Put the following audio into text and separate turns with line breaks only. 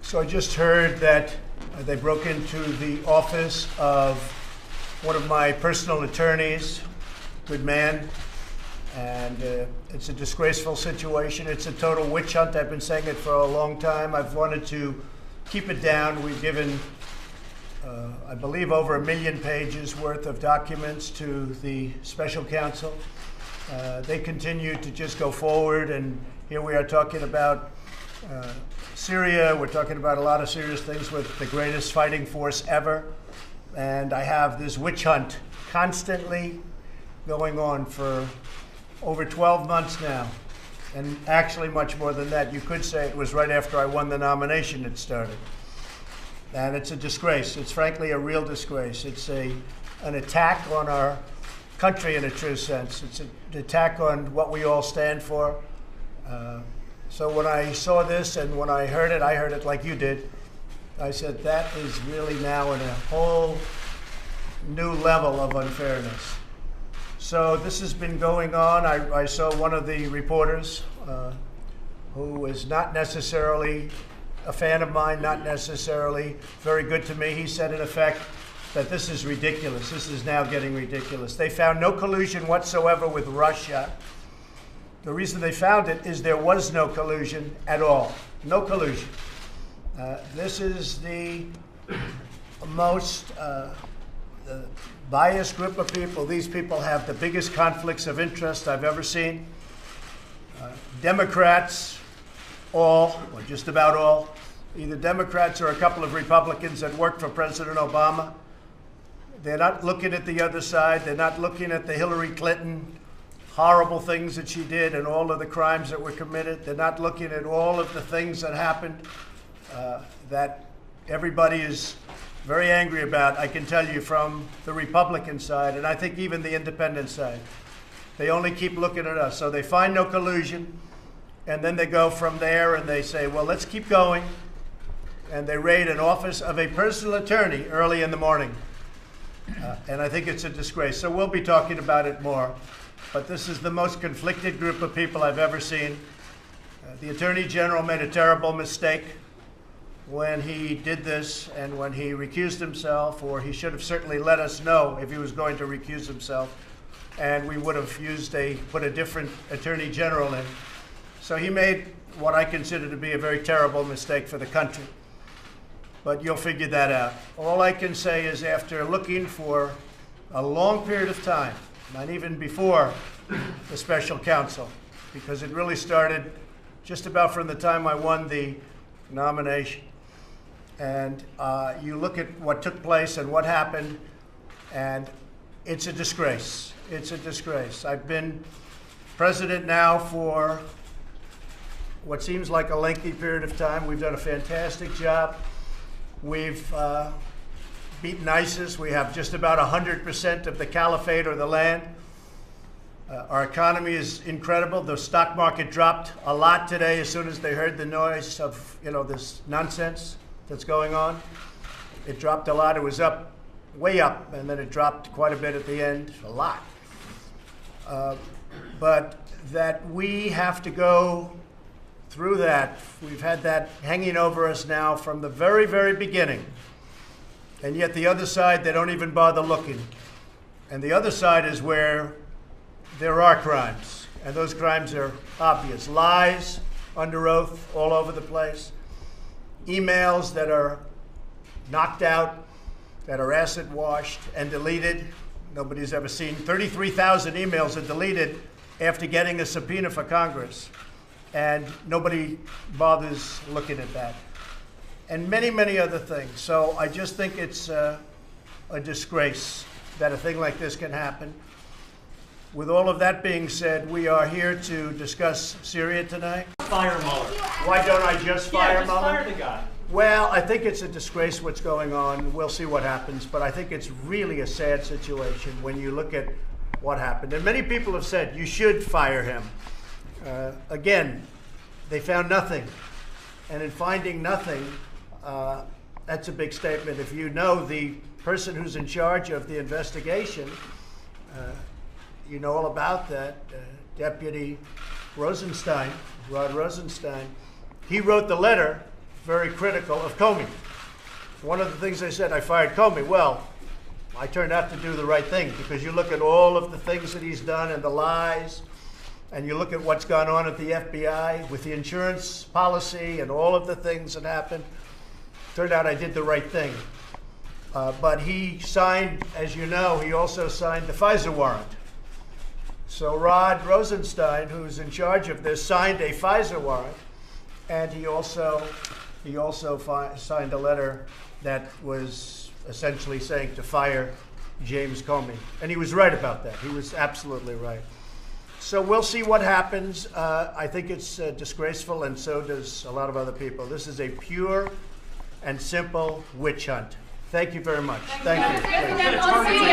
So I just heard that they broke into the office of one of my personal attorneys, good man, and it's a disgraceful situation. It's a total witch hunt. I've been saying it for a long time. I've wanted to keep it down. We've given, I believe, over 1 million pages worth of documents to the special counsel. They continue to just go forward, and here we are talking about Syria. We're talking about a lot of serious things with the greatest fighting force ever. And I have this witch hunt constantly going on for over 12 months now. And actually much more than that. You could say it was right after I won the nomination it started. And it's a disgrace. It's frankly a real disgrace. It's an attack on our country in a true sense. It's an attack on what we all stand for. So when I saw this and when I heard it like you did. I said, that is really now in a whole new level of unfairness. So this has been going on. I saw one of the reporters who is not necessarily a fan of mine, not necessarily very good to me. He said, in effect, that this is ridiculous. This is now getting ridiculous. They found no collusion whatsoever with Russia. The reason they found it is there was no collusion at all. No collusion. This is the most biased group of people. These people have the biggest conflicts of interest I've ever seen. Democrats, all, or just about all, either Democrats or a couple of Republicans that worked for President Obama. They're not looking at the other side. They're not looking at the Hillary Clinton horrible things that she did and all of the crimes that were committed. They're not looking at all of the things that happened that everybody is very angry about, I can tell you, from the Republican side, and I think even the independent side. They only keep looking at us. So they find no collusion, and then they go from there and they say, well, let's keep going. And they raid an office of a personal attorney early in the morning. And I think it's a disgrace. So we'll be talking about it more. But this is the most conflicted group of people I've ever seen. The Attorney General made a terrible mistake when he did this and when he recused himself, or he should have certainly let us know if he was going to recuse himself, and we would have put a different Attorney General in. So he made what I consider to be a very terrible mistake for the country. But you'll figure that out. All I can say is, after looking for a long period of time, not even before the special counsel, because it really started just about from the time I won the nomination. And you look at what took place and what happened, and it's a disgrace. It's a disgrace. I've been president now for what seems like a lengthy period of time. We've done a fantastic job. We've beaten ISIS. We have just about 100% of the caliphate or the land. Our economy is incredible. The stock market dropped a lot today as soon as they heard the noise of, this nonsense that's going on. It dropped a lot. It was up, way up, and then it dropped quite a bit at the end, a lot. But that we have to go through that. We've had that hanging over us now from the very, very beginning. And yet the other side, they don't even bother looking. And the other side is where there are crimes. And those crimes are obvious. Lies under oath all over the place. Emails that are knocked out, that are acid washed and deleted. Nobody's ever seen. 33,000 emails are deleted after getting a subpoena for Congress. And nobody bothers looking at that. And many, many other things. So I just think it's a disgrace that a thing like this can happen. With all of that being said, we are here to discuss Syria tonight.
Fire Mueller.
Why don't I just fire Mueller?
Fire the guy.
Well, I think it's a disgrace what's going on. We'll see what happens. But I think it's really a sad situation when you look at what happened. And many people have said you should fire him. Again, they found nothing. And in finding nothing, that's a big statement. If you know the person who's in charge of the investigation, you know all about that, Deputy Rosenstein, Rod Rosenstein. He wrote the letter very critical of Comey. One of the things they said, I fired Comey. Well, I turned out to do the right thing, because you look at all of the things that he's done and the lies, and you look at what's gone on at the FBI with the insurance policy and all of the things that happened. Turned out I did the right thing. But he signed, as you know, he also signed the FISA warrant. So Rod Rosenstein, who's in charge of this, signed a FISA warrant, and he also signed a letter that was essentially saying to fire James Comey. And he was right about that. He was absolutely right. So we'll see what happens. I think it's disgraceful, and so does a lot of other people. This is a pure and simple witch hunt. Thank you very much. Thank you.